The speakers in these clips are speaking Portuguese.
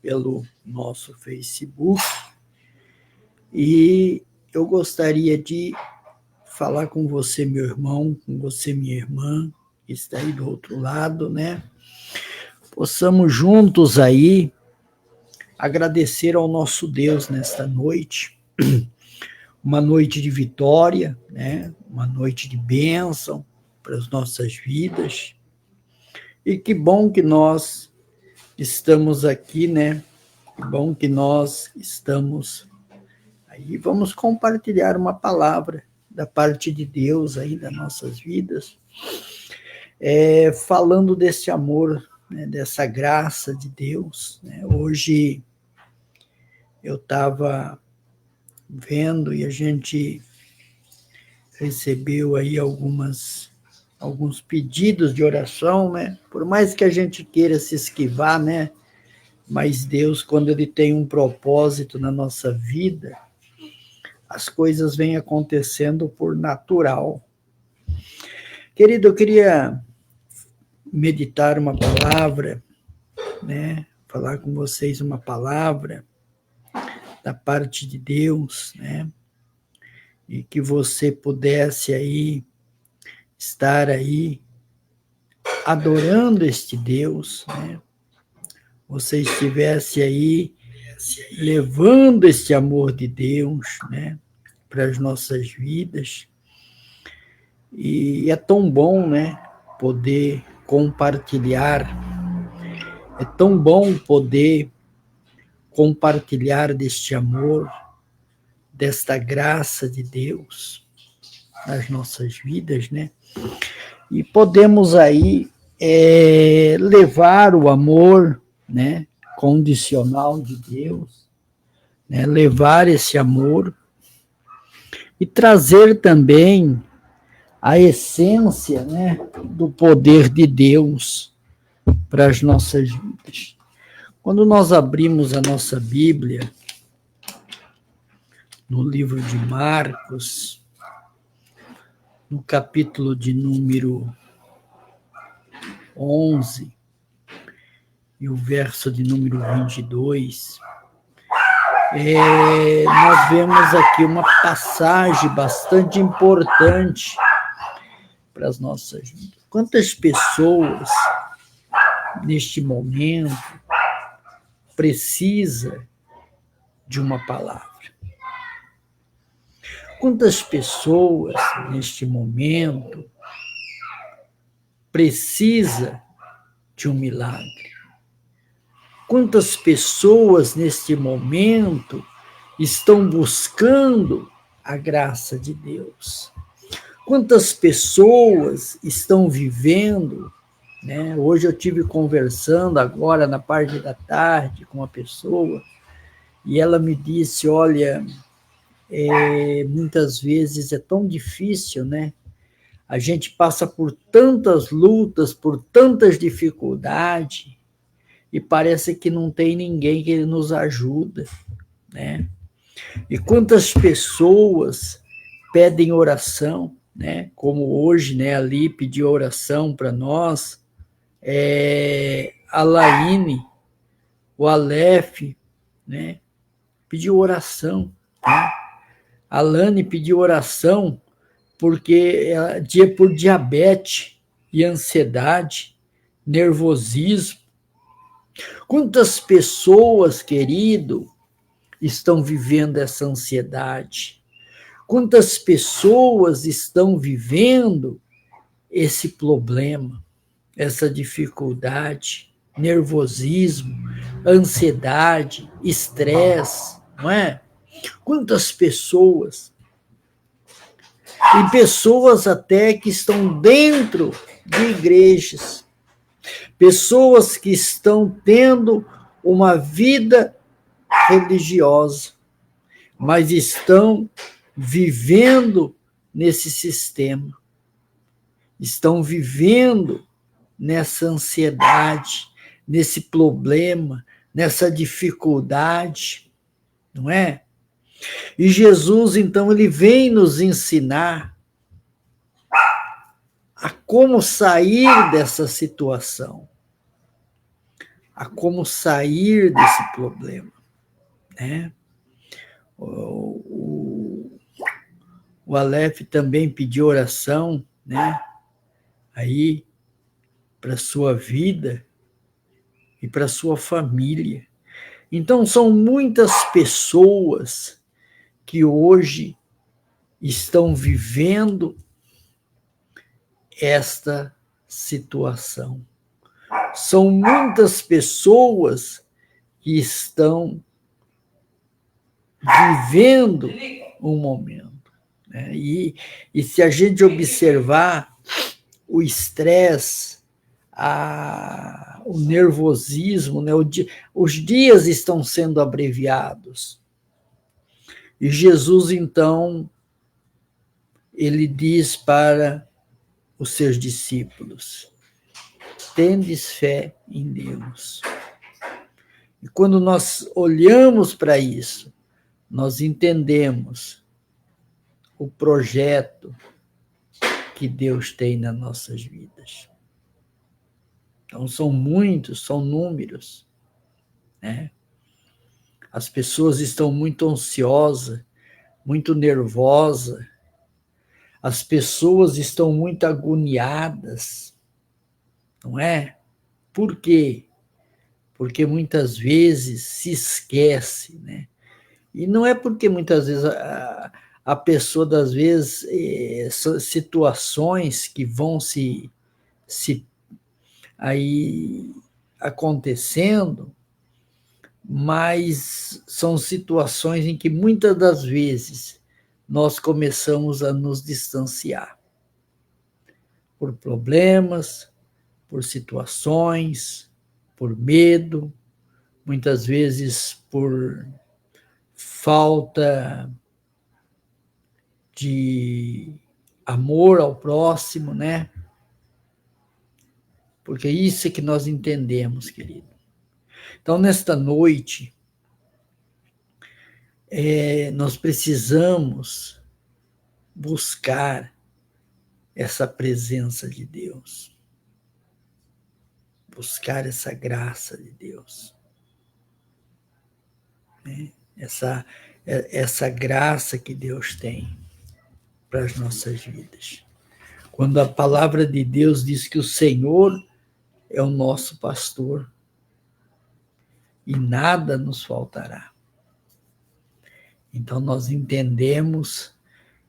pelo nosso Facebook. E eu gostaria de falar com você, meu irmão, com você, minha irmã, que está aí do outro lado, né? Possamos juntos aí agradecer ao nosso Deus nesta noite, uma noite de vitória, né? Uma noite de bênção para as nossas vidas. E que bom que nós estamos aqui, né? Que bom que nós estamos aí. Vamos compartilhar uma palavra da parte de Deus aí das nossas vidas, falando desse amor, né? Dessa graça de Deus, né? Hoje eu estava vendo e a gente recebeu aí alguns pedidos de oração, né? Por mais que a gente queira se esquivar, né? Mas Deus, quando Ele tem um propósito na nossa vida, as coisas vêm acontecendo por natural. Querido, eu queria meditar uma palavra, né? Falar com vocês uma palavra da parte de Deus, né? E que você pudesse aí estar aí adorando este Deus, né? Você estivesse aí levando este amor de Deus, né, para as nossas vidas. E é tão bom, né, poder compartilhar. É tão bom poder compartilhar deste amor, desta graça de Deus nas nossas vidas, né? E podemos aí levar o amor, né, condicional de Deus, né, levar esse amor e trazer também a essência, né, do poder de Deus para as nossas vidas. Quando nós abrimos a nossa Bíblia, no livro de Marcos, no capítulo de número 11, e o verso de número 22, nós vemos aqui uma passagem bastante importante para as nossas vidas. Quantas pessoas, neste momento, precisa de uma palavra? Quantas pessoas, neste momento, precisa de um milagre? Quantas pessoas, neste momento, estão buscando a graça de Deus? Quantas pessoas estão vivendo, né? Hoje eu tive conversando agora na parte da tarde com uma pessoa e ela me disse, olha, muitas vezes é tão difícil, né? A gente passa por tantas lutas, por tantas dificuldades e parece que não tem ninguém que nos ajuda, né? E quantas pessoas pedem oração, né? Como hoje, né? Ali pediu oração para nós, a Laine, o Aleph, né? Pediu oração, né? A Lani pediu oração porque por diabetes e ansiedade, nervosismo. Quantas pessoas, querido, estão vivendo essa ansiedade? Quantas pessoas estão vivendo esse problema, essa dificuldade, nervosismo, ansiedade, estresse, não é? Quantas pessoas, e pessoas até que estão dentro de igrejas, pessoas que estão tendo uma vida religiosa, mas estão vivendo nesse sistema, estão vivendo nessa ansiedade, nesse problema, nessa dificuldade, não é? E Jesus, então, ele vem nos ensinar a como sair dessa situação, a como sair desse problema, né? O Aleph também pediu oração, né? Aí, para a sua vida e para a sua família. Então, são muitas pessoas que hoje estão vivendo esta situação. São muitas pessoas que estão vivendo um momento, né? E se a gente observar o estresse, o nervosismo, né? Os dias estão sendo abreviados. E Jesus, então, ele diz para os seus discípulos: tendes fé em Deus. E quando nós olhamos para isso, nós entendemos o projeto que Deus tem nas nossas vidas. Então, são muitos, são números, né? As pessoas estão muito ansiosas, muito nervosas, as pessoas estão muito agoniadas, não é? Por quê? Porque muitas vezes se esquece, né? E não é porque muitas vezes a pessoa, das vezes, situações que vão se aí acontecendo, mas são situações em que muitas das vezes nós começamos a nos distanciar por problemas, por situações, por medo, muitas vezes por falta de amor ao próximo, né? Porque isso é que nós entendemos, querido. Então, nesta noite, nós precisamos buscar essa presença de Deus, buscar essa graça de Deus, né? Essa graça que Deus tem para as nossas vidas. Quando a palavra de Deus diz que o Senhor é o nosso pastor e nada nos faltará. Então nós entendemos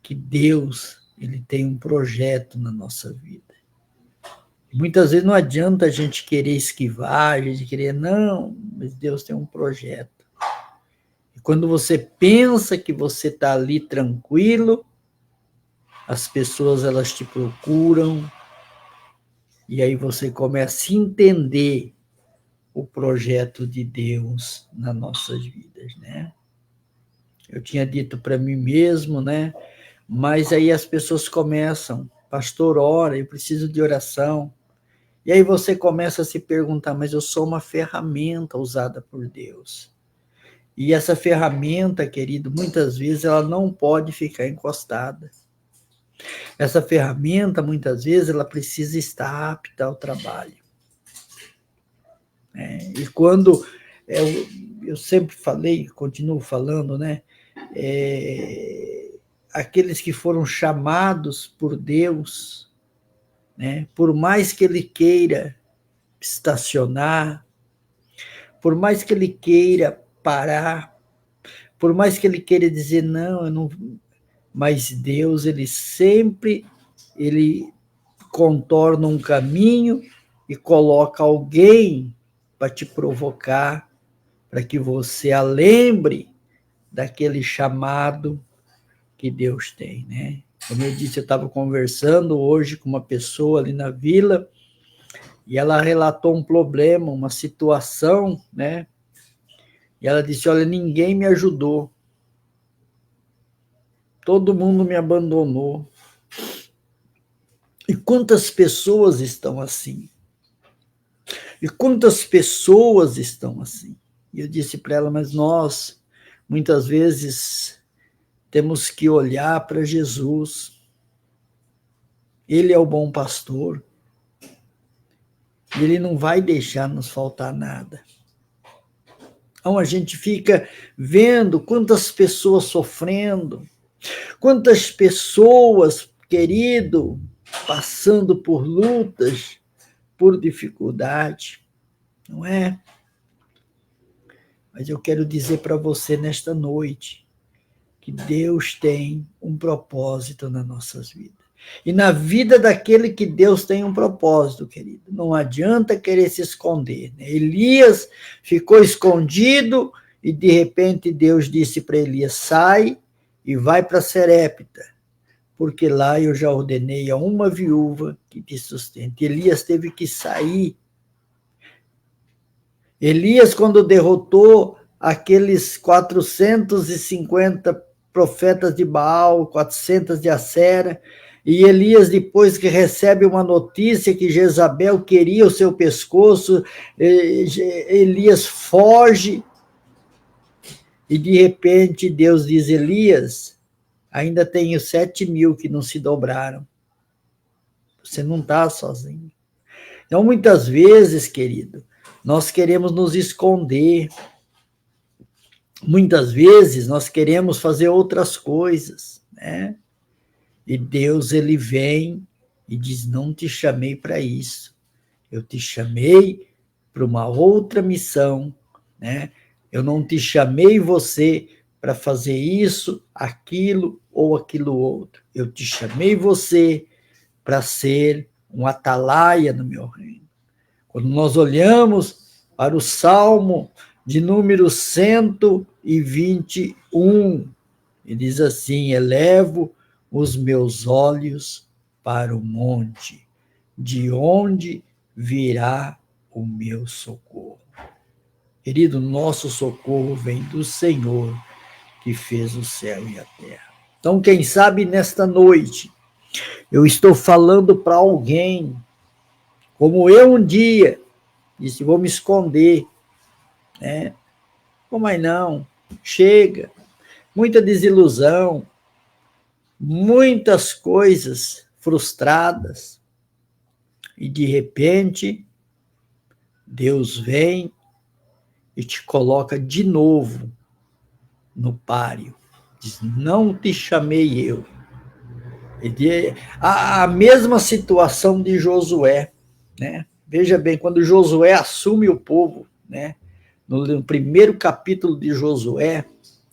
que Deus, ele tem um projeto na nossa vida. Muitas vezes não adianta a gente querer esquivar, a gente querer, não, mas Deus tem um projeto. E quando você pensa que você está ali tranquilo, as pessoas elas te procuram, e aí você começa a entender o projeto de Deus nas nossas vidas, né? Eu tinha dito para mim mesmo, né? Mas aí as pessoas começam, pastor, ora, eu preciso de oração. E aí você começa a se perguntar, mas eu sou uma ferramenta usada por Deus. E essa ferramenta, querido, muitas vezes ela não pode ficar encostada. Essa ferramenta, muitas vezes, ela precisa estar apta ao trabalho. E quando eu sempre falei, continuo falando, né? Aqueles que foram chamados por Deus, né? Por mais que ele queira estacionar, por mais que ele queira parar, por mais que ele queira dizer não, eu não, mas Deus, ele sempre contorna um caminho e coloca alguém para te provocar, para que você a lembre daquele chamado que Deus tem, né? Como eu disse, eu estava conversando hoje com uma pessoa ali na vila e ela relatou um problema, uma situação, né? E ela disse, olha, ninguém me ajudou. Todo mundo me abandonou. E quantas pessoas estão assim? E quantas pessoas estão assim? E eu disse para ela, mas nós, muitas vezes, temos que olhar para Jesus. Ele é o bom pastor. E Ele não vai deixar nos faltar nada. Então a gente fica vendo quantas pessoas sofrendo, quantas pessoas, querido, passando por lutas, por dificuldade, não é? Mas eu quero dizer para você nesta noite que Deus tem um propósito nas nossas vidas. E na vida daquele que Deus tem um propósito, querido. Não adianta querer se esconder. Né? Elias ficou escondido e de repente Deus disse para Elias, sai e vai para Serepta, porque lá eu já ordenei a uma viúva que te sustente. Elias teve que sair. Elias, quando derrotou aqueles 450 profetas de Baal, 400 de Acera, e Elias, depois que recebe uma notícia que Jezabel queria o seu pescoço, Elias foge, e de repente Deus diz, Elias, ainda tenho 7.000 que não se dobraram. Você não está sozinho. Então, muitas vezes, querido, nós queremos nos esconder. Muitas vezes nós queremos fazer outras coisas, né? E Deus, ele vem e diz, não te chamei para isso. Eu te chamei para uma outra missão, né? Eu não te chamei você para fazer isso, aquilo ou aquilo outro. Eu te chamei você para ser um atalaia no meu reino. Quando nós olhamos para o Salmo de número 121, ele diz assim, elevo os meus olhos para o monte, de onde virá o meu socorro. Querido, nosso socorro vem do Senhor, que fez o céu e a terra. Então, quem sabe nesta noite, eu estou falando para alguém, como eu um dia, disse, vou me esconder, né? Mas não, chega, muita desilusão, muitas coisas frustradas, e de repente, Deus vem e te coloca de novo no páreo. Diz, não te chamei eu. A mesma situação de Josué, né? Veja bem, quando Josué assume o povo, né? No primeiro capítulo de Josué,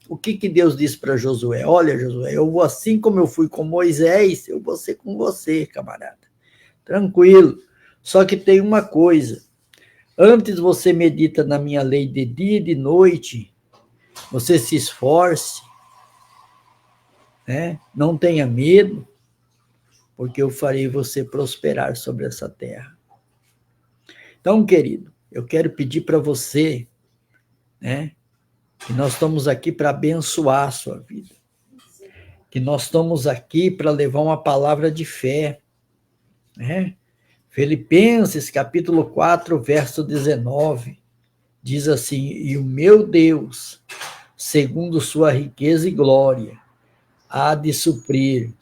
o que Deus disse para Josué? Olha, Josué, eu vou assim como eu fui com Moisés, eu vou ser com você, camarada. Tranquilo. Só que tem uma coisa. Antes você medita na minha lei de dia e de noite, você se esforce, né? Não tenha medo, porque eu farei você prosperar sobre essa terra. Então, querido, eu quero pedir para você, né, que nós estamos aqui para abençoar a sua vida, que nós estamos aqui para levar uma palavra de fé, né? Filipenses, capítulo 4, verso 19, diz assim, e o meu Deus, segundo sua riqueza e glória, há de suprir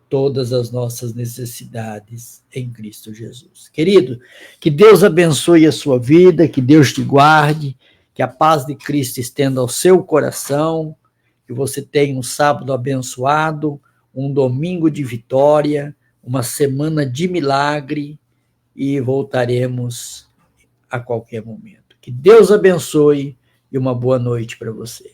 todas as nossas necessidades em Cristo Jesus. Querido, que Deus abençoe a sua vida, que Deus te guarde, que a paz de Cristo estenda ao seu coração, que você tenha um sábado abençoado, um domingo de vitória, uma semana de milagre, e voltaremos a qualquer momento. Que Deus abençoe e uma boa noite para você.